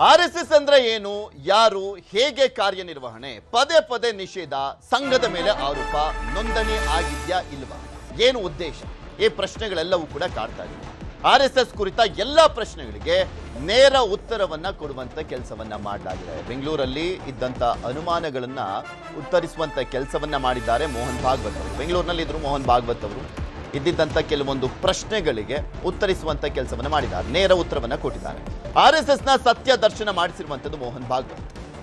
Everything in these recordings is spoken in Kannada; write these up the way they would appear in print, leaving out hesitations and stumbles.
ಆರ್ಎಸ್ಎಸ್ ಅಂದ್ರೆ ಏನು, ಯಾರು, ಹೇಗೆ ಕಾರ್ಯನಿರ್ವಹಣೆ, ಪದೇ ಪದೇ ನಿಷೇಧ, ಸಂಘದ ಮೇಲೆ ಆರೋಪ, ನೋಂದಣಿ ಆಗಿದ್ಯಾ ಇಲ್ವಾ, ಏನು ಉದ್ದೇಶ, ಈ ಪ್ರಶ್ನೆಗಳೆಲ್ಲವೂ ಕೂಡ ಕಾಡ್ತಾ ಇದೆ. ಆರ್ಎಸ್ಎಸ್ ಕುರಿತ ಎಲ್ಲ ಪ್ರಶ್ನೆಗಳಿಗೆ ನೇರ ಉತ್ತರವನ್ನ ಕೊಡುವಂತ ಕೆಲಸವನ್ನ ಮಾಡಲಾಗಿದೆ. ಬೆಂಗಳೂರಲ್ಲಿ ಇದ್ದಂತ ಅನುಮಾನಗಳನ್ನ ಉತ್ತರಿಸುವಂತ ಕೆಲಸವನ್ನ ಮಾಡಿದ್ದಾರೆ ಮೋಹನ್ ಭಾಗವತ್ ಅವರು. ಬೆಂಗಳೂರಿನಲ್ಲಿ ಇದ್ರು ಮೋಹನ್ ಭಾಗವತ್ ಅವರು ಇದ್ದಿದ್ದಂತ ಕೆಲವೊಂದು ಪ್ರಶ್ನೆಗಳಿಗೆ ಉತ್ತರಿಸುವಂತ ಕೆಲಸವನ್ನ ಮಾಡಿದ್ದಾರೆ, ನೇರ ಉತ್ತರವನ್ನ ಕೊಟ್ಟಿದ್ದಾರೆ. ಆರ್ಎಸ್ಎಸ್ನ ಸತ್ಯ ದರ್ಶನ ಮಾಡಿಸಿರುವಂತದ್ದು ಮೋಹನ್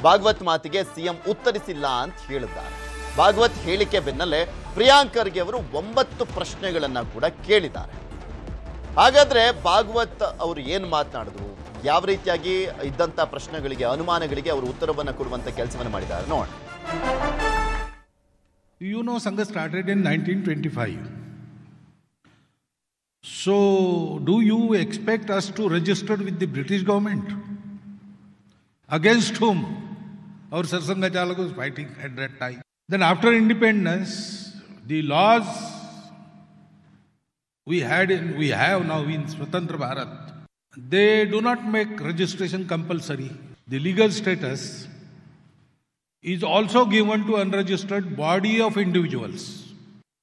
ಭಾಗವತ್ ಮಾತಿಗೆ ಸಿಎಂ ಉತ್ತರಿಸಿಲ್ಲ ಅಂತ ಹೇಳಿದ್ದಾರೆ. ಭಾಗವತ್ ಹೇಳಿಕೆ ಬೆನ್ನಲ್ಲೇ ಪ್ರಿಯಾಂಕ್ ಖರ್ಗೆ ಅವರು 9 ಪ್ರಶ್ನೆಗಳನ್ನ ಕೂಡ ಕೇಳಿದ್ದಾರೆ. ಹಾಗಾದ್ರೆ ಭಾಗವತ್ ಅವರು ಏನು ಮಾತನಾಡಿದ್ರು, ಯಾವ ರೀತಿಯಾಗಿ ಇದ್ದಂತ ಪ್ರಶ್ನೆಗಳಿಗೆ, ಅನುಮಾನಗಳಿಗೆ ಅವರು ಉತ್ತರವನ್ನ ಕೊಡುವಂತ ಕೆಲಸವನ್ನ ಮಾಡಿದ್ದಾರೆ ನೋಡಿ. Sangha started in 1925. So, do you expect us to register with the British government? Against whom our Sarsanga Chalak was fighting at that time. Then after independence, the laws we have now in Swatantra Bharat, they do not make registration compulsory. The legal status is also given to unregistered body of individuals.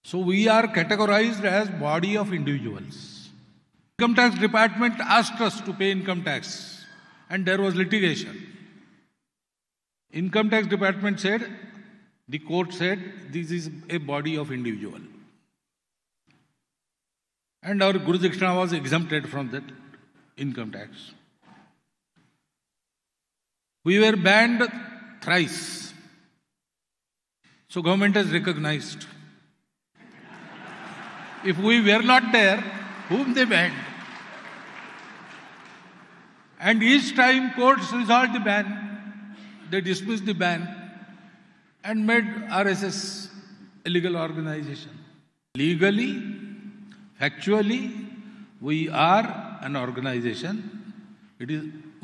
So we are categorized as body of individuals. Income tax department asked us to pay income tax and there was litigation. Income tax department said, the court said, this is a body of individual. And our Guru Dakshina was exempted from that income tax. We were banned thrice. So government has recognized. If we were not there, whom they banned? And each time courts resolved the ban, they dismissed the ban and made RSS a legal organization. Legally, factually, we are an organization.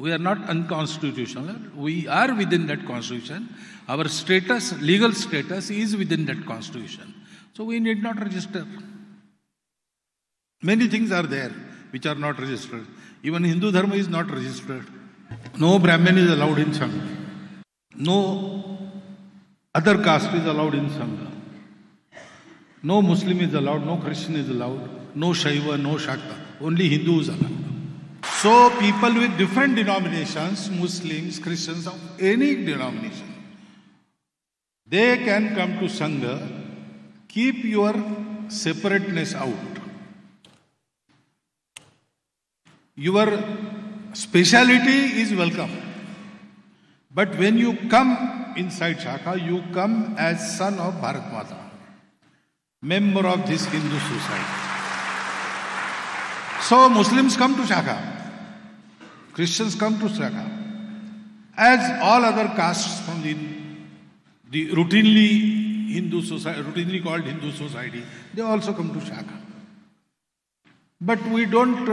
We are not unconstitutional. We are within that constitution. Our status, legal status is within that constitution. So we need not register. Many things are there which are not registered. Even Hindu Dharma is not registered. No Brahmin is allowed in Sangha. No other caste is allowed in Sangha. No Muslim is allowed, no Christian is allowed, no Shaiva, no Shakta. Only Hindu is allowed. So people with different denominations, Muslims, Christians, of any denomination, they can come to Sangha. Keep your separateness out. Your speciality is welcome. But when you come inside Shaka, you come as son of Bharat Mata, member of this Hindu society. So Muslims come to Shaka, Christians come to Shaka, as all other castes from the routinely Hindu society, routinely called Hindu society, they also come to Shaka. But we don't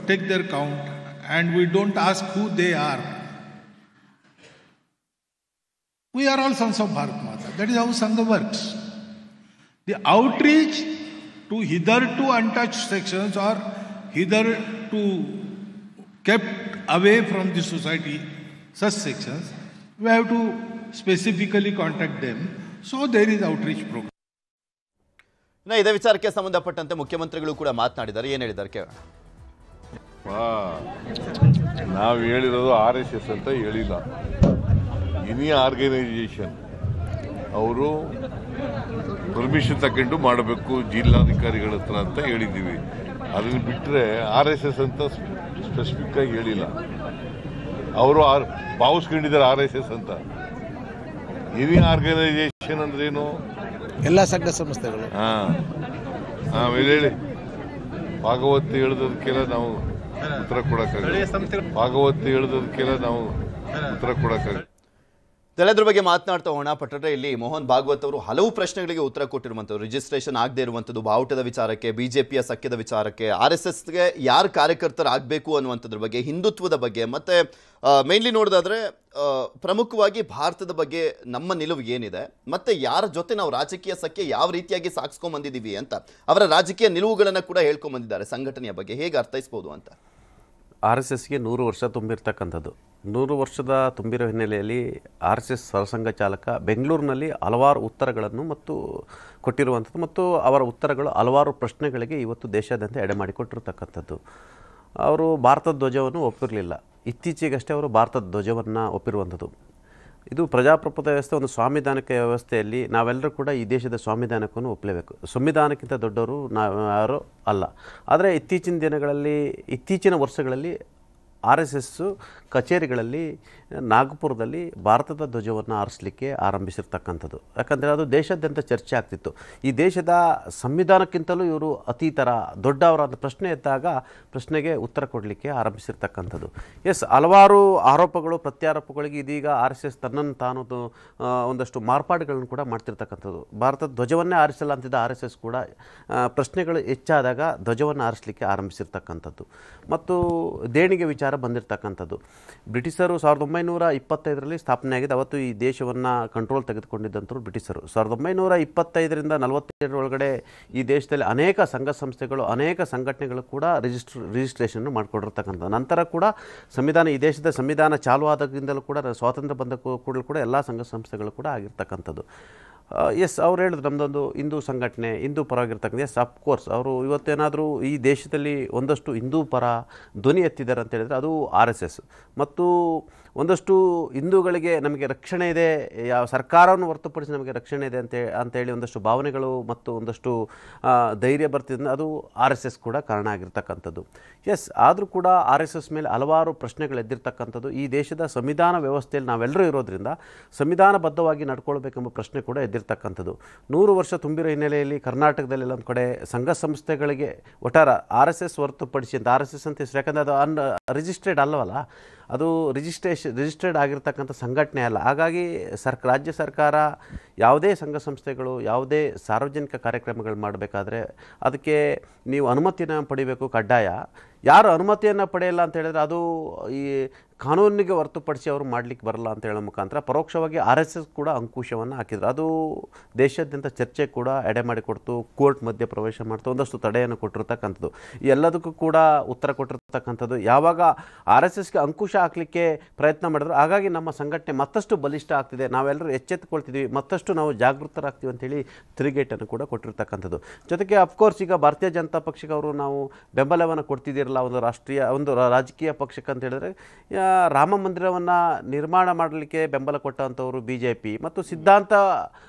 take their count and we don't ask who they are. We are all sons of Bharat Mata. That is how Sangha works. The outreach to hitherto untouched sections or hitherto kept away from the society, such sections, we have to specifically contact them. So there is outreach program. ಇದೇ ವಿಚಾರಕ್ಕೆ ಸಂಬಂಧಪಟ್ಟಂತೆ ಮುಖ್ಯಮಂತ್ರಿಗಳು ಕೂಡ ಮಾತನಾಡಿದ್ದಾರೆ. ಏನು ಹೇಳಿದ್ದಾರೆ ಕೇಳೋಣ. ನಾವು ಹೇಳಿರೋದು RSS ಅಂತ ಹೇಳಿಲ್ಲ, ಎನಿ ಆರ್ಗನೈಸೇಷನ್ ಅವರು ಪರ್ಮಿಷನ್ ತಗೊಂಡು ಮಾಡಬೇಕು ಜಿಲ್ಲಾಧಿಕಾರಿಗಳ ಹತ್ರ ಅಂತ ಹೇಳಿದ್ದೀವಿ. ಅದನ್ನು ಬಿಟ್ಟರೆ RSS ಅಂತ ಸ್ಪೆಸಿಫಿಕ್ ಆಗಿ ಹೇಳಿಲ್ಲ. ಅವರು ಭಾವಿಸ್ಕೊಂಡಿದ್ದಾರೆ RSS ಅಂತ. ಎನಿ ಆರ್ಗನೈಸೇಷನ್ ಅಂದ್ರೇನು? ಎಲ್ಲ ಸಂಘ ಸಂಸ್ಥೆಗಳು. ಆಮೇಲೆ ಹೇಳಿ, ಭಾಗವತ್ ಹೇಳಿದಕ್ಕೆಲ್ಲ ನಾವು ಉತ್ತರ ಕೊಡಕ್ಕಾಗಲ್ಲ. ಭಾಗವತ್ ಹೇಳಿದಕ್ಕೆಲ್ಲ ನಾವು ಉತ್ತರ ಕೊಡಕ್ಕಾಗಲ್ಲ. ಇದೆಲ್ಲದ್ರ ಬಗ್ಗೆ ಮಾತನಾಡ್ತಾ ಹೋಗೋಣ. ಪಟ್ಟರೆ ಇಲ್ಲಿ ಮೋಹನ್ ಭಾಗವತ್ ಅವರು ಹಲವು ಪ್ರಶ್ನೆಗಳಿಗೆ ಉತ್ತರ ಕೊಟ್ಟಿರುವಂಥದ್ದು, ರಿಜಿಸ್ಟ್ರೇಷನ್ ಆಗದೆ ಇರುವಂಥದ್ದು, ಬಾವುಟದ ವಿಚಾರಕ್ಕೆ, ಬಿಜೆಪಿಯ ಸಖ್ಯದ ವಿಚಾರಕ್ಕೆ, RSSಗೆ ಯಾರು ಕಾರ್ಯಕರ್ತರಾಗಬೇಕು ಅನ್ನುವಂಥದ್ರ ಬಗ್ಗೆ, ಹಿಂದುತ್ವದ ಬಗ್ಗೆ, ಮತ್ತೆ ಮೇನ್ಲಿ ನೋಡೋದಾದ್ರೆ ಪ್ರಮುಖವಾಗಿ ಭಾರತದ ಬಗ್ಗೆ ನಮ್ಮ ನಿಲುವು ಏನಿದೆ, ಮತ್ತೆ ಯಾರ ಜೊತೆ ನಾವು ರಾಜಕೀಯ ಸಖ್ಯ ಯಾವ ರೀತಿಯಾಗಿ ಸಾಗಿಸ್ಕೊಂಡ್ ಬಂದಿದ್ದೀವಿ ಅಂತ ಅವರ ರಾಜಕೀಯ ನಿಲುವುಗಳನ್ನು ಕೂಡ ಹೇಳ್ಕೊಂಡ್ ಬಂದಿದ್ದಾರೆ. ಸಂಘಟನೆಯ ಬಗ್ಗೆ ಹೇಗೆ ಅರ್ಥೈಸಬಹುದು ಅಂತ. ಆರ್ ಎಸ್ ಎಸ್ಗೆ 100 ವರ್ಷ ತುಂಬಿರ್ತಕ್ಕಂಥದ್ದು. 100 ವರ್ಷದ ತುಂಬಿರೋ ಹಿನ್ನೆಲೆಯಲ್ಲಿ ಆರ್ ಎಸ್ ಎಸ್ ಸರ್ಸಂಘ ಚಾಲಕ ಬೆಂಗಳೂರಿನಲ್ಲಿ ಹಲವಾರು ಉತ್ತರಗಳನ್ನು ಮತ್ತು ಕೊಟ್ಟಿರುವಂಥದ್ದು ಮತ್ತು ಅವರ ಉತ್ತರಗಳು ಹಲವಾರು ಪ್ರಶ್ನೆಗಳಿಗೆ ಇವತ್ತು ದೇಶಾದ್ಯಂತ ಎಡೆಮಾಡಿಕೊಟ್ಟಿರ್ತಕ್ಕಂಥದ್ದು. ಅವರು ಭಾರತದ ಧ್ವಜವನ್ನು ಒಪ್ಪಿರಲಿಲ್ಲ. ಇತ್ತೀಚೆಗಷ್ಟೇ ಅವರು ಭಾರತದ ಧ್ವಜವನ್ನು ಒಪ್ಪಿರುವಂಥದ್ದು. ಇದು ಪ್ರಜಾಪ್ರಭುತ್ವ ವ್ಯವಸ್ಥೆ, ಒಂದು ಸಾಂವಿಧಾನಿಕ ವ್ಯವಸ್ಥೆಯಲ್ಲಿ ನಾವೆಲ್ಲರೂ ಕೂಡ ಈ ದೇಶದ ಸಂವಿಧಾನಕ್ಕೂ ಒಪ್ಪಲೇಬೇಕು. ಸಂವಿಧಾನಕ್ಕಿಂತ ದೊಡ್ಡವರು ನಾವು ಯಾರೂ ಅಲ್ಲ. ಆದರೆ ಇತ್ತೀಚಿನ ವರ್ಷಗಳಲ್ಲಿ ಆರ್ ಎಸ್ ಎಸ್ಸು ಕಚೇರಿಗಳಲ್ಲಿ ನಾಗಪುರದಲ್ಲಿ ಭಾರತದ ಧ್ವಜವನ್ನು ಹಾರಿಸಲಿಕ್ಕೆ ಆರಂಭಿಸಿರ್ತಕ್ಕಂಥದ್ದು. ಯಾಕಂದರೆ ಅದು ದೇಶಾದ್ಯಂತ ಚರ್ಚೆ ಆಗ್ತಿತ್ತು. ಈ ದೇಶದ ಸಂವಿಧಾನಕ್ಕಿಂತಲೂ ಇವರು ಅತೀತರ ದೊಡ್ಡವರ ಅಂತ ಪ್ರಶ್ನೆ ಎದ್ದಾಗ ಪ್ರಶ್ನೆಗೆ ಉತ್ತರ ಕೊಡಲಿಕ್ಕೆ ಆರಂಭಿಸಿರ್ತಕ್ಕಂಥದ್ದು. ಹಲವಾರು ಆರೋಪಗಳು ಪ್ರತ್ಯಾರೋಪಗಳಿಗೆ ಇದೀಗ ಆರ್ ಎಸ್ ಎಸ್ ತನ್ನನ್ನು ತಾನು ಒಂದಷ್ಟು ಮಾರ್ಪಾಡುಗಳನ್ನು ಕೂಡ ಮಾಡ್ತಿರ್ತಕ್ಕಂಥದ್ದು. ಭಾರತದ ಧ್ವಜವನ್ನೇ ಆರಿಸಲ್ಲ ಅಂತಿದ್ದ ಆರ್ ಎಸ್ ಎಸ್ ಕೂಡ ಪ್ರಶ್ನೆಗಳು ಹೆಚ್ಚಾದಾಗ ಧ್ವಜವನ್ನು ಆರಿಸಲಿಕ್ಕೆ ಆರಂಭಿಸಿರ್ತಕ್ಕಂಥದ್ದು. ಮತ್ತು ದೇಣಿಗೆ ವಿಚಾರ ಬಂದಿರತಕ್ಕಂಥದ್ದು. ಬ್ರಿಟಿಷರು 1925ರಲ್ಲಿ ಸ್ಥಾಪನೆ ಆಗಿದೆ. ಅವತ್ತು ಈ ದೇಶವನ್ನು ಕಂಟ್ರೋಲ್ ತೆಗೆದುಕೊಂಡಿದ್ದಂಥವ್ರು ಬ್ರಿಟಿಷರು. 1925ರಿಂದ 47 ಒಳಗಡೆ ಈ ದೇಶದಲ್ಲಿ ಅನೇಕ ಸಂಘ ಸಂಸ್ಥೆಗಳು, ಅನೇಕ ಸಂಘಟನೆಗಳು ಕೂಡ ರಿಜಿಸ್ಟ್ರೇಷನ್ ಮಾಡಿಕೊಂಡಿರ್ತಕ್ಕಂಥದ್ದು. ನಂತರ ಕೂಡ ಈ ದೇಶದ ಸಂವಿಧಾನ ಚಾಲು ಆದಾಗಿಂದಲೂ ಕೂಡ ಸ್ವಾತಂತ್ರ್ಯ ಬಂದ ಕೂಡಲೂ ಕೂಡ ಎಲ್ಲ ಸಂಘ ಸಂಸ್ಥೆಗಳು ಕೂಡ ಆಗಿರ್ತಕ್ಕಂಥದ್ದು. ಅವ್ರು ಹೇಳಿದ್ರು ನಮ್ಮದೊಂದು ಹಿಂದೂ ಸಂಘಟನೆ, ಹಿಂದೂ ಪರವಾಗಿರ್ತಕ್ಕಂಥ. ಅಫ್ಕೋರ್ಸ್ ಅವರು ಇವತ್ತೇನಾದರೂ ಈ ದೇಶದಲ್ಲಿ ಒಂದಷ್ಟು ಹಿಂದೂ ಪರ ಧ್ವನಿ ಎತ್ತಿದ್ದಾರೆ ಅಂತ ಹೇಳಿದರೆ ಅದು ಆರ್ ಎಸ್ ಎಸ್. ಮತ್ತು ಒಂದಷ್ಟು ಹಿಂದೂಗಳಿಗೆ ನಮಗೆ ರಕ್ಷಣೆ ಇದೆ, ಯಾವ ಸರ್ಕಾರವನ್ನು ಹೊರತುಪಡಿಸಿ ನಮಗೆ ರಕ್ಷಣೆ ಇದೆ ಅಂತೇಳಿ ಒಂದಷ್ಟು ಭಾವನೆಗಳು ಮತ್ತು ಒಂದಷ್ಟು ಧೈರ್ಯ ಬರ್ತಿದ್ದ ಅದು ಆರ್ ಎಸ್ ಎಸ್ ಕೂಡ ಕಾರಣ ಆಗಿರ್ತಕ್ಕಂಥದ್ದು. ಆದರೂ ಕೂಡ ಆರ್ ಎಸ್ ಎಸ್ ಮೇಲೆ ಹಲವಾರು ಪ್ರಶ್ನೆಗಳು ಎದ್ದಿರ್ತಕ್ಕಂಥದ್ದು. ಈ ದೇಶದ ಸಂವಿಧಾನ ವ್ಯವಸ್ಥೆಯಲ್ಲಿ ನಾವೆಲ್ಲರೂ ಇರೋದ್ರಿಂದ ಸಂವಿಧಾನಬದ್ಧವಾಗಿ ನಡ್ಕೊಳ್ಬೇಕೆಂಬ ಪ್ರಶ್ನೆ ಕೂಡ ಎದ್ದಿರ್ತಕ್ಕಂಥದ್ದು. 100 ವರ್ಷ ತುಂಬಿರೋ ಹಿನ್ನೆಲೆಯಲ್ಲಿ ಕರ್ನಾಟಕದಲ್ಲಿ ಒಂದು ಕಡೆ ಸಂಘ ಸಂಸ್ಥೆಗಳಿಗೆ ಒಟ್ಟಾರೆ ಆರ್ ಎಸ್ ಎಸ್ ಹೊರತುಪಡಿಸಿ ಅಂತ ಆರ್ ಎಸ್ ಎಸ್ ಅಂತ ಹೆಸರು, ಯಾಕಂದರೆ ಅದು ರಿಜಿಸ್ಟ್ರೇಡ್ ಅಲ್ಲವಲ್ಲ, ಅದು ರಿಜಿಸ್ಟ್ರೇಡ್ ಆಗಿರ್ತಕ್ಕಂಥ ಸಂಘಟನೆ ಅಲ್ಲ. ಹಾಗಾಗಿ ರಾಜ್ಯ ಸರ್ಕಾರ ಯಾವುದೇ ಸಂಘ ಸಂಸ್ಥೆಗಳು ಯಾವುದೇ ಸಾರ್ವಜನಿಕ ಕಾರ್ಯಕ್ರಮಗಳು ಮಾಡಬೇಕಾದ್ರೆ ಅದಕ್ಕೆ ನೀವು ಅನುಮತಿಯನ್ನು ಪಡಿಬೇಕು ಕಡ್ಡಾಯ. ಯಾರು ಅನುಮತಿಯನ್ನು ಪಡೆಯಲ್ಲ ಅಂತ ಹೇಳಿದ್ರೆ ಅದು ಈ ಕಾನೂನಿಗೆ ಹೊರತುಪಡಿಸಿ ಅವರು ಮಾಡಲಿಕ್ಕೆ ಬರಲ್ಲ ಅಂತ ಹೇಳೋ ಮುಖಾಂತರ ಪರೋಕ್ಷವಾಗಿ ಆರ್ ಎಸ್ ಎಸ್ ಕೂಡ ಅಂಕುಶವನ್ನು ಹಾಕಿದ್ರು. ಅದು ದೇಶಾದ್ಯಂತ ಚರ್ಚೆ ಕೂಡ ಎಡೆ ಮಾಡಿಕೊಡ್ತು, ಕೋರ್ಟ್ ಮಧ್ಯೆ ಪ್ರವೇಶ ಮಾಡ್ತು, ಒಂದಷ್ಟು ತಡೆಯನ್ನು ಕೊಟ್ಟಿರ್ತಕ್ಕಂಥದ್ದು. ಈ ಎಲ್ಲದಕ್ಕೂ ಕೂಡ ಉತ್ತರ ಕೊಟ್ಟಿರ್ತಕ್ಕಂಥದ್ದು. ಯಾವಾಗ ಆರ್ ಎಸ್ ಎಸ್ಗೆ ಅಂಕುಶ ಹಾಕಲಿಕ್ಕೆ ಪ್ರಯತ್ನ ಮಾಡಿದ್ರು ಹಾಗಾಗಿ ನಮ್ಮ ಸಂಘಟನೆ ಮತ್ತಷ್ಟು ಬಲಿಷ್ಠ ಆಗ್ತಿದೆ, ನಾವೆಲ್ಲರೂ ಎಚ್ಚೆತ್ತುಕೊಳ್ತಿದ್ವಿ, ಮತ್ತಷ್ಟು ನಾವು ಜಾಗೃತರಾಗ್ತೀವಿ ಅಂತೇಳಿ ತಿರುಗೇಟನ್ನು ಕೂಡ ಕೊಟ್ಟಿರ್ತಕ್ಕಂಥದ್ದು. ಜೊತೆಗೆ ಅಫ್ಕೋರ್ಸ್ ಈಗ ಭಾರತೀಯ ಜನತಾ ಪಕ್ಷಕ್ಕೆ ಅವರು ನಾವು ಬೆಂಬಲವನ್ನು ಕೊಡ್ತಿದ್ದೀರಲ್ಲ ಒಂದು ರಾಜಕೀಯ ಪಕ್ಷಕ್ಕೆ ಅಂತ ಹೇಳಿದ್ರೆ, ರಾಮ ಮಂದಿರವನ್ನು ನಿರ್ಮಾಣ ಮಾಡಲಿಕ್ಕೆ ಬೆಂಬಲ ಕೊಟ್ಟಂಥವರು ಬಿ ಜೆ ಪಿ ಮತ್ತು ಸಿದ್ಧಾಂತ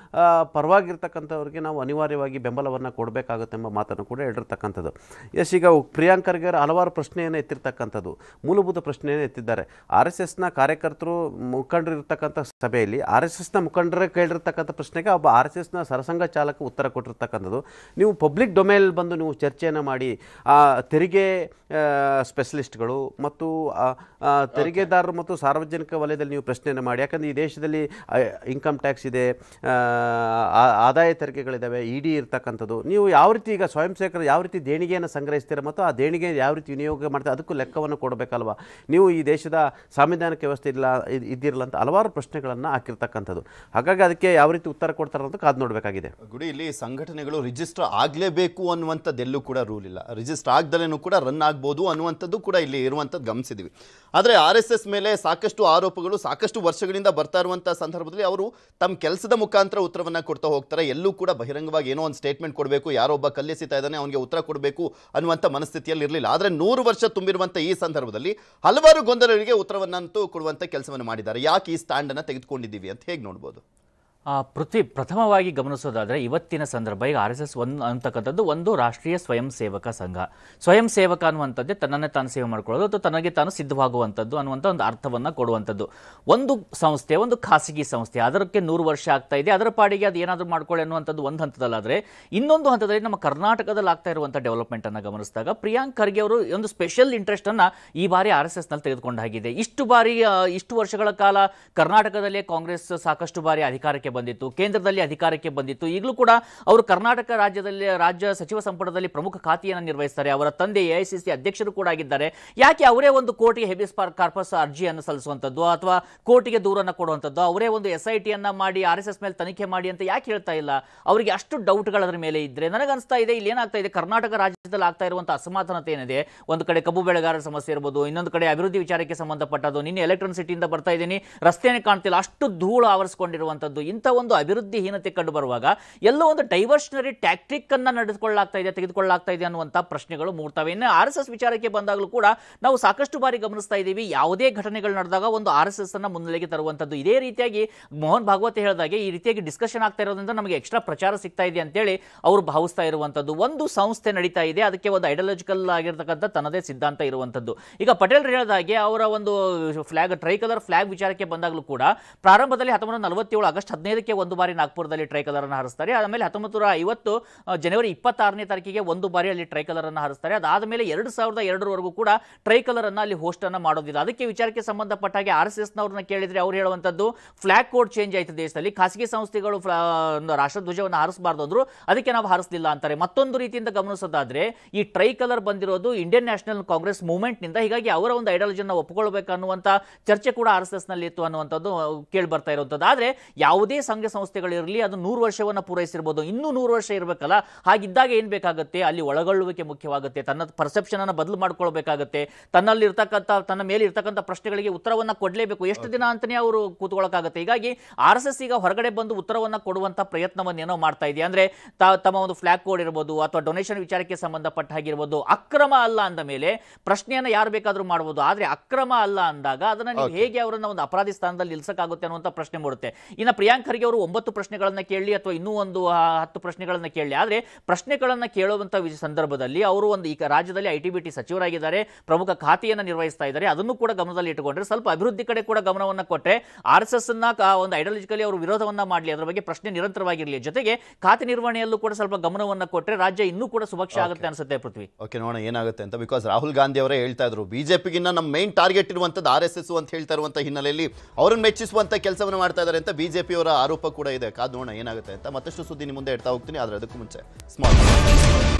ಪರವಾಗಿರ್ತಕ್ಕಂಥವ್ರಿಗೆ ನಾವು ಅನಿವಾರ್ಯವಾಗಿ ಬೆಂಬಲವನ್ನು ಕೊಡಬೇಕಾಗುತ್ತೆ ಎಂಬ ಮಾತನ್ನು ಕೂಡ ಹೇಳಿರ್ತಕ್ಕಂಥದ್ದು. ಈಗ ಪ್ರಿಯಾಂಕ್ ಖರ್ಗೆ ಹಲವಾರು ಪ್ರಶ್ನೆಯನ್ನು ಎತ್ತಿರ್ತಕ್ಕಂಥದ್ದು, ಮೂಲಭೂತ ಪ್ರಶ್ನೆಯನ್ನು ಎತ್ತಿದ್ದಾರೆ. ಆರ್ ಎಸ್ ಎಸ್ನ ಕಾರ್ಯಕರ್ತರು ಮುಖಂಡರು ಇರ್ತಕ್ಕಂಥ ಸಭೆಯಲ್ಲಿ ಆರ್ ಎಸ್ ಎಸ್ನ ಮುಖಂಡರೇ ಕೇಳಿರ್ತಕ್ಕಂಥ ಪ್ರಶ್ನೆಗೆ ಒಬ್ಬ ಆರ್ ಎಸ್ ಎಸ್ನ ಸರಸಂಘ ಚಾಲಕ ಉತ್ತರ ಕೊಟ್ಟಿರ್ತಕ್ಕಂಥದ್ದು. ನೀವು ಪಬ್ಲಿಕ್ ಡೊಮೇಲ್ ಬಂದು ನೀವು ಚರ್ಚೆಯನ್ನು ಮಾಡಿ ತೆರಿಗೆ ಸ್ಪೆಷಲಿಸ್ಟ್ಗಳು ಮತ್ತು ತೆರಿಗೆದಾರರು ಮತ್ತು ಸಾರ್ವಜನಿಕ ವಲಯದಲ್ಲಿ ನೀವು ಪ್ರಶ್ನೆಯನ್ನು ಮಾಡಿ. ಯಾಕಂದರೆ ಈ ದೇಶದಲ್ಲಿ ಇನ್ಕಮ್ ಟ್ಯಾಕ್ಸ್ ಇದೆ, ಆದಾಯ ತೆರಿಗೆಗಳಿದ್ದಾವೆ, ಇ ಡಿ ಇರ್ತಕ್ಕಂಥದ್ದು. ನೀವು ಯಾವ ರೀತಿ ಈಗ ಸ್ವಯಂ ಸೇವಕರು ಯಾವ ರೀತಿ ದೇಣಿಗೆಯನ್ನು ಸಂಗ್ರಹಿಸ್ತೀರ ಮತ್ತು ಆ ದೇಣಿಗೆ ಯಾವ ರೀತಿ ವಿನಿಯೋಗ ಮಾಡ್ತಾರೆ ಅದಕ್ಕೂ ಲೆಕ್ಕವನ್ನು ಕೊಡಬೇಕಲ್ವ. ನೀವು ಈ ದೇಶದ ಸಾಂವಿಧಾನಿಕ ವ್ಯವಸ್ಥೆ ಇದ್ದಿರಲ್ಲ ಅಂತ ಹಲವಾರು ಪ್ರಶ್ನೆಗಳನ್ನು ಹಾಕಿರ್ತಕ್ಕಂಥದ್ದು. ಹಾಗಾಗಿ ಅದಕ್ಕೆ ಯಾವ ರೀತಿ ಉತ್ತರ ಕೊಡ್ತಾರೆ ಅಂತ ಕಾದು ನೋಡಬೇಕಾಗಿದೆ. ಗುಡಿ, ಇಲ್ಲಿ ಸಂಘಟನೆಗಳು ರಿಜಿಸ್ಟರ್ ಆಗಲೇಬೇಕು ಅನ್ನುವಂಥದ್ದೆಲ್ಲೂ ಕೂಡ ರೂಲ್ ಇಲ್ಲ. ರಿಜಿಸ್ಟರ್ ಆಗದಲ್ಲೂ ಕೂಡ ರನ್ ಆಗ್ಬೋದು ಅನ್ನುವಂಥದ್ದು ಕೂಡ ಇಲ್ಲಿ ಇರುವಂಥದ್ದು ಗಮನಿಸಿದ್ವಿ. ಆದರೆ ಆರ್ ಎಸ್ ಎಸ್ ಮೇಲೆ ಸಾಕಷ್ಟು ಆರೋಪಗಳು ಸಾಕಷ್ಟು ವರ್ಷಗಳಿಂದ ಬರ್ತಾ ಇರುವಂಥ ಸಂದರ್ಭದಲ್ಲಿ ಅವರು ತಮ್ಮ ಕೆಲಸದ ಮುಖಾಂತರ ಉತ್ತರವನ್ನು ಕೊಡ್ತಾ ಹೋಗ್ತಾರೆ. ಎಲ್ಲೂ ಕೂಡ ಬಹಿರಂಗವಾಗಿ ಏನೋ ಒಂದು ಸ್ಟೇಟ್ಮೆಂಟ್ ಕೊಡಬೇಕು, ಯಾರೊಬ್ಬ ಕಲ್ಲೆಸಿತಾ ಇದ್ದಾನೆ ಅವನಿಗೆ ಉತ್ತರ ಕೊಡಬೇಕು ಅನ್ನುವಂಥ ಮನಸ್ಥಿತಿಯಲ್ಲಿ ಇರಲಿಲ್ಲ. ಆದರೆ 100 ವರ್ಷ ತುಂಬಿರುವಂಥ ಈ ಸಂದರ್ಭದಲ್ಲಿ ಹಲವಾರು ಗೊಂದಲಗಳಿಗೆ ಉತ್ತರವನ್ನಂತೂ ಕೊಡುವಂಥ ಕೆಲಸವನ್ನು ಮಾಡಿದ್ದಾರೆ. ಯಾಕೆ ಈ ಸ್ಟ್ಯಾಂಡನ್ನು ತೆಗೆದುಕೊಂಡಿದ್ದೀವಿ ಅಂತ ಹೇಗೆ ನೋಡ್ಬೋದು? ಪೃಥ್ವಿ, ಪ್ರಥಮವಾಗಿ ಗಮನಿಸೋದಾದರೆ ಇವತ್ತಿನ ಸಂದರ್ಭ ಈಗ ಆರ್ ಎಸ್ ಎಸ್ ಅಂತಕ್ಕಂಥದ್ದು ಒಂದು ರಾಷ್ಟ್ರೀಯ ಸ್ವಯಂ ಸೇವಕ ಸಂಘ. ಸ್ವಯಂ ಸೇವಕ ಅನ್ನುವಂಥದ್ದೇ ತನ್ನನ್ನೇ ತಾನು ಸೇವೆ ಮಾಡ್ಕೊಳ್ಳೋದು ಅಥವಾ ತನಗೆ ತಾನು ಸಿದ್ಧವಾಗುವಂಥದ್ದು ಅನ್ನುವಂಥ ಒಂದು ಅರ್ಥವನ್ನು ಕೊಡುವಂಥದ್ದು. ಒಂದು ಸಂಸ್ಥೆ, ಒಂದು ಖಾಸಗಿ ಸಂಸ್ಥೆ, ಅದಕ್ಕೆ 100 ವರ್ಷ ಆಗ್ತಾ ಇದೆ, ಅದರ ಪಾಡಿಗೆ ಅದು ಏನಾದರೂ ಮಾಡ್ಕೊಳ್ಳಿ ಅನ್ನುವಂಥದ್ದು ಒಂದು ಹಂತದಲ್ಲಾದರೆ, ಇನ್ನೊಂದು ಹಂತದಲ್ಲಿ ನಮ್ಮ ಕರ್ನಾಟಕದಲ್ಲಿ ಆಗ್ತಾ ಇರುವಂಥ ಡೆವಲಪ್ಮೆಂಟನ್ನು ಗಮನಿಸಿದಾಗ ಪ್ರಿಯಾಂಕ್ ಖರ್ಗೆ ಅವರು ಒಂದು ಸ್ಪೆಷಲ್ ಇಂಟ್ರೆಸ್ಟನ್ನು ಈ ಬಾರಿ ಆರ್ ಎಸ್ ಎಸ್ನಲ್ಲಿ ತೆಗೆದುಕೊಂಡಾಗಿದೆ. ಇಷ್ಟು ವರ್ಷಗಳ ಕಾಲ ಕರ್ನಾಟಕದಲ್ಲೇ ಕಾಂಗ್ರೆಸ್ ಸಾಕಷ್ಟು ಬಾರಿ ಅಧಿಕಾರಕ್ಕೆ ಬಂದಿತ್ತು, ಕೇಂದ್ರದಲ್ಲಿ ಅಧಿಕಾರಕ್ಕೆ ಬಂದಿತ್ತು. ಈಗಲೂ ಕೂಡ ಅವರು ಕರ್ನಾಟಕ ರಾಜ್ಯ ಸಚಿವ ಸಂಪುಟದಲ್ಲಿ ಪ್ರಮುಖ ಖಾತೆಯನ್ನು ನಿರ್ವಹಿಸ್ತಾರೆ. ಅವರ ತಂದೆ AICC ಅಧ್ಯಕ್ಷರು ಕೂಡ ಆಗಿದ್ದಾರೆ. ಯಾಕೆ ಅವರೇ ಒಂದು ಕೋರ್ಟ್ಗೆ ಹೆಬಿಯಸ್ ಕಾರ್ಪಸ್ ಅರ್ಜಿಯನ್ನು ಸಲ್ಲಿಸುವಂಥದ್ದು ಅಥವಾ ಕೋರ್ಟಿಗೆ ದೂರನ್ನು ಕೊಡುವಂಥದ್ದು, ಅವರೇ ಒಂದು SIT ಅನ್ನ ಮಾಡಿ RSS ಮೇಲೆ ತನಿಖೆ ಮಾಡಿ ಅಂತ ಯಾಕೆ ಹೇಳ್ತಾ ಇಲ್ಲ? ಅವರಿಗೆ ಅಷ್ಟು ಡೌಟ್ಗಳು ಅದರ ಮೇಲೆ ಇದ್ರೆ ನನಗನ್ಸ್ತಾ ಇದೆ ಇಲ್ಲಿ ಏನಾಗ್ತಾ ಇದೆ, ಕರ್ನಾಟಕ ರಾಜ್ಯದಲ್ಲಿ ಆಗ್ತಾ ಇರುವಂತಹ ಅಸಮಾಧಾನತೆ ಏನಿದೆ, ಒಂದು ಕಡೆ ಕಬ್ಬು ಬೆಳೆಗಾರರ ಸಮಸ್ಯೆ ಇರ್ಬೋದು, ಇನ್ನೊಂದು ಕಡೆ ಅಭಿವೃದ್ಧಿ ವಿಚಾರಕ್ಕೆ ಸಂಬಂಧಪಟ್ಟದ್ದು. ನಿನ್ನೆ ಎಲೆಕ್ಟ್ರಾನಿಸಿಟಿಯಿಂದ ಬರ್ತಾ ಇದ್ದೀನಿ, ರಸ್ತೆನೇ ಕಾಣ್ತಿಲ್ಲ, ಅಷ್ಟು ಧೂಳು ಆವರಿಸಿಕೊಂಡಿರುವಂಥದ್ದು. ಇಂಥ ಒಂದು ಅಭಿವೃದ್ಧಿ ಹೀನತೆ ಕಂಡು ಬರುವಾಗ ಎಲ್ಲೋ ಒಂದು ಡೈವರ್ಷನರಿ ಟ್ಯಾಕ್ಟಿಕ್ ಅನ್ನ ತೆಗೆದುಕೊಳ್ಳಲಾಗ್ತಾ ಇದೆ ಅನ್ನುವಂಥ ಪ್ರಶ್ನೆಗಳು ಮೂಡ್ತವೆ. ಇನ್ನು RSS ವಿಚಾರಕ್ಕೆ ಬಂದಾಗಲೂ ಕೂಡ ನಾವು ಸಾಕಷ್ಟು ಬಾರಿ ಗಮನಿಸ್ತಾ ಇದ್ದೀವಿ, ಯಾವುದೇ ಘಟನೆಗಳು ನಡೆದಾಗ ಒಂದು RSS ಅನ್ನ ಮುನ್ನೆಲೆಗೆ ತರುವಂಥದ್ದು. ಇದೇ ರೀತಿಯಾಗಿ ಮೋಹನ್ ಭಾಗವತ್ ಹೇಳಿದಾಗೆ ಈ ರೀತಿಯಾಗಿ ಡಿಸ್ಕಷನ್ ಆಗ್ತಾ ಇರೋದ್ರಿಂದ ನಮಗೆ ಎಕ್ಸ್ಟ್ರಾ ಪ್ರಚಾರ ಸಿಗ್ತಾ ಇದೆ ಅಂತೇಳಿ ಅವರು ಭಾವಿಸ್ತಾ ಇರುವಂಥದ್ದು. ಒಂದು ಸಂಸ್ಥೆ ನಡೀತಾ ಇದೆ, ಅದಕ್ಕೆ ಒಂದು ಐಡಿಯಾಲಜಿಕಲ್ ಆಗಿರ್ತಕ್ಕಂಥ ತನ್ನದೇ ಸಿದ್ಧಾಂತ ಇರುವಂಥದ್ದು. ಈಗ ಪಟೇಲ್ ಹೇಳಿದಾಗೆ ಅವರ ಒಂದು ಟ್ರೈಕಲರ್ ಫ್ಲಾಗ್ ವಿಚಾರಕ್ಕೆ ಬಂದಾಗಲೂ ಕೂಡ ಪ್ರಾರಂಭದಲ್ಲಿ 1947 ಆಗಸ್ಟ್ 15ಕ್ಕೆ ಒಂದು ಬಾರಿ ನಾಗ್ಪುರದಲ್ಲಿ ಟ್ರೈಕಲರ್ ಅನ್ನು ಹಾರಿಸ್ತಾರೆ. ಆಮೇಲೆ 1950 ಜನವರಿ 26ನೇ ತಾರೀಕಿಗೆ ಒಂದು ಬಾರಿ ಅಲ್ಲಿ ಟ್ರೈಕಲರ್ ಅನ್ನು ಹಾರಿಸ್ತಾರೆ. ಅದಾದ ಮೇಲೆ 2002 ಕೂಡ ಟ್ರೈಕಲರ್ ಅನ್ನ ಅಲ್ಲಿ ಹೋಸ್ಟ್ ಅನ್ನ ಮಾಡೋದಿಲ್ಲ. ಅದಕ್ಕೆ ವಿಚಾರಕ್ಕೆ ಸಂಬಂಧಪಟ್ಟ ಹಾಗೆ RSS ನವರನ್ನ ಕೇಳಿದ್ರೆ ಅವ್ರು ಹೇಳುವಂತದ್ದು ಫ್ಲಾಗ್ ಕೋಡ್ ಚೇಂಜ್ ಆಯ್ತು ದೇಶದಲ್ಲಿ, ಖಾಸಗಿ ಸಂಸ್ಥೆಗಳು ರಾಷ್ಟ್ರಧ್ವಜವನ್ನು ಹಾರಿಸಬಾರ್ದು ಅಂದ್ರು, ಅದಕ್ಕೆ ನಾವು ಹಾರಿಸಲಿಲ್ಲ ಅಂತಾರೆ. ಮತ್ತೊಂದು ರೀತಿಯಿಂದ ಗಮನಿಸೋದಾದ್ರೆ ಈ ಟ್ರೈಕಲರ್ ಬಂದಿರೋದು ಇಂಡಿಯನ್ ನ್ಯಾಷನಲ್ ಕಾಂಗ್ರೆಸ್ ಮೂವ್ಮೆಂಟ್ ನಿಂದ, ಹೀಗಾಗಿ ಅವರ ಒಂದು ಐಡಿಯಾಲಜಿಯನ್ನು ಒಪ್ಪಿಕೊಳ್ಬೇಕು ಅನ್ನುವಂತ ಚರ್ಚೆ ಕೂಡ RSS ನಲ್ಲಿ ಇತ್ತು ಅನ್ನುವಂಥದ್ದು ಕೇಳಿ ಬರ್ತಾ ಇರುವಂಥದ್ದು. ಆದ್ರೆ ಯಾವುದೇ ಸಂಘ ಸಂಸ್ಥೆಗಳಿರಲಿ ಅದು 100 ವರ್ಷವನ್ನು ಪೂರೈಸಿರ್ಬೋದು, ಇನ್ನೂ 100 ವರ್ಷ ಇರಬೇಕಲ್ಲ. ಹಾಗಿದ್ದಾಗ ಏನ್ ಬೇಕಾಗುತ್ತೆ, ಅಲ್ಲಿ ಒಳಗೊಳ್ಳುವಿಕೆ ಮುಖ್ಯವಾಗುತ್ತೆ, ತನ್ನ ಪರ್ಸೆಪ್ಷನ್ ಅನ್ನು ಬದಲು ಮಾಡ್ಕೊಳ್ಬೇಕಾಗುತ್ತೆ, ತನ್ನ ಮೇಲೆ ಇರ್ತಕ್ಕಂಥ ಪ್ರಶ್ನೆಗಳಿಗೆ ಉತ್ತರವನ್ನ ಕೊಡಲೇಬೇಕು. ಎಷ್ಟು ದಿನ ಅಂತಾನೆ ಅವರು ಕೂತ್ಕೊಳ್ಳೋಕ್ಕಾಗುತ್ತೆ. ಹೀಗಾಗಿ RSS ಈಗ ಹೊರಗಡೆ ಬಂದು ಉತ್ತರವನ್ನ ಕೊಡುವಂತ ಪ್ರಯತ್ನವನ್ನು ಏನೋ ಮಾಡ್ತಾ ಇದೆ. ಅಂದ್ರೆ ತಮ್ಮ ಒಂದು ಫ್ಲಾಗ್ ಕೋಡ್ ಇರಬಹುದು ಅಥವಾ ಡೊನೇಷನ್ ವಿಚಾರಕ್ಕೆ ಸಂಬಂಧಪಟ್ಟ ಹಾಗಿರ್ಬೋದು, ಅಕ್ರಮ ಅಲ್ಲ ಅಂದ ಮೇಲೆ ಪ್ರಶ್ನೆಯನ್ನ ಯಾರು ಬೇಕಾದ್ರೂ ಮಾಡಬಹುದು. ಆದ್ರೆ ಅಕ್ರಮ ಅಲ್ಲ ಅಂದಾಗ ಅದನ್ನ ನೀವು ಹೇಗೆ ಅವರನ್ನ ಒಂದು ಅಪರಾಧಿ ಸ್ಥಾನದಲ್ಲಿ ನಿಲ್ಸಕ್ಕಾಗುತ್ತೆ ಅನ್ನುವಂತ ಪ್ರಶ್ನೆ ಮೂಡುತ್ತೆ. ಇನ್ನು ಪ್ರಿಯಾಂಕ್ ಖರ್ಗೆ ಅವರು 9 ಪ್ರಶ್ನೆಗಳನ್ನ ಕೇಳಲಿ ಅಥವಾ ಇನ್ನೂ ಒಂದು 10 ಪ್ರಶ್ನೆಗಳನ್ನ ಕೇಳಲಿ, ಆದ್ರೆ ಪ್ರಶ್ನೆಗಳನ್ನ ಕೇಳುವಂತ ಸಂದರ್ಭದಲ್ಲಿ ಅವರು ಒಂದು ಈಗ ರಾಜ್ಯದಲ್ಲಿ ITBT ಸಚಿವರಾಗಿದ್ದಾರೆ, ಪ್ರಮುಖ ಖಾತೆಯನ್ನು ನಿರ್ವಹಿಸ್ತಾ ಇದ್ದಾರೆ. ಅದನ್ನು ಕೂಡ ಗಮನದಲ್ಲಿ ಇಟ್ಟುಕೊಂಡ್ರೆ ಸ್ವಲ್ಪ ಅಭಿವೃದ್ಧಿ ಕಡೆ ಕೂಡ ಗಮನವನ್ನ ಕೊಟ್ಟರೆ RSS ಅನ್ನ ಒಂದು ಐಡಿಯಾಲಜಿಕಲಿ ಅವರು ವಿರೋಧವನ್ನ ಮಾಡಲಿ, ಅದರ ಬಗ್ಗೆ ಪ್ರಶ್ನೆ ನಿರಂತರವಾಗಿರಲಿ, ಜೊತೆಗೆ ಖಾತೆ ನಿರ್ವಹಣೆಯಲ್ಲೂ ಕೂಡ ಸ್ವಲ್ಪ ಗಮನವನ್ನ ಕೊಟ್ಟರೆ ರಾಜ್ಯ ಇನ್ನೂ ಕೂಡ ಸುಭಕ್ಷ ಆಗುತ್ತೆ ಅನ್ಸುತ್ತೆ. ಪೃಥ್ವಿ, ಓಕೆ, ನೋಡೋಣ ಏನಾಗುತ್ತೆ ಅಂತ. ಬಿಕಾಸ್ ರಾಹುಲ್ ಗಾಂಧಿ ಅವರೇ ಹೇಳ್ತಾ ಇದ್ರು ಬಿಜೆಪಿಗಿನ್ನ ನಮ್ಮ ಮೈನ್ ಟಾರ್ಗೆಟ್ ಇರುವಂತದ್ದು RSS ಅಂತ ಹೇಳ್ತಾ ಇರುವಂತ ಹಿನ್ನೆಲೆಯಲ್ಲಿ ಅವರನ್ನು ಮೆಚ್ಚಿಸುವಂತ ಕೆಲಸವನ್ನು ಮಾಡ್ತಾ ಇದ್ದಾರೆ ಅಂತ ಬಿಜೆಪಿಯವರ ಆರೋಪ ಕೂಡ ಇದೆ. ಕಾದ್ ನೋಡೋಣ ಏನಾಗುತ್ತೆ ಅಂತ. ಮತ್ತಷ್ಟು ಸುದ್ದಿ ನಿಮ್ಮ ಮುಂದೆ ಇಡ್ತಾ ಹೋಗ್ತೀನಿ. ಆದ್ರೆ ಅದಕ್ಕೂ ಮುಂಚೆ ಸ್ಮಾಲ್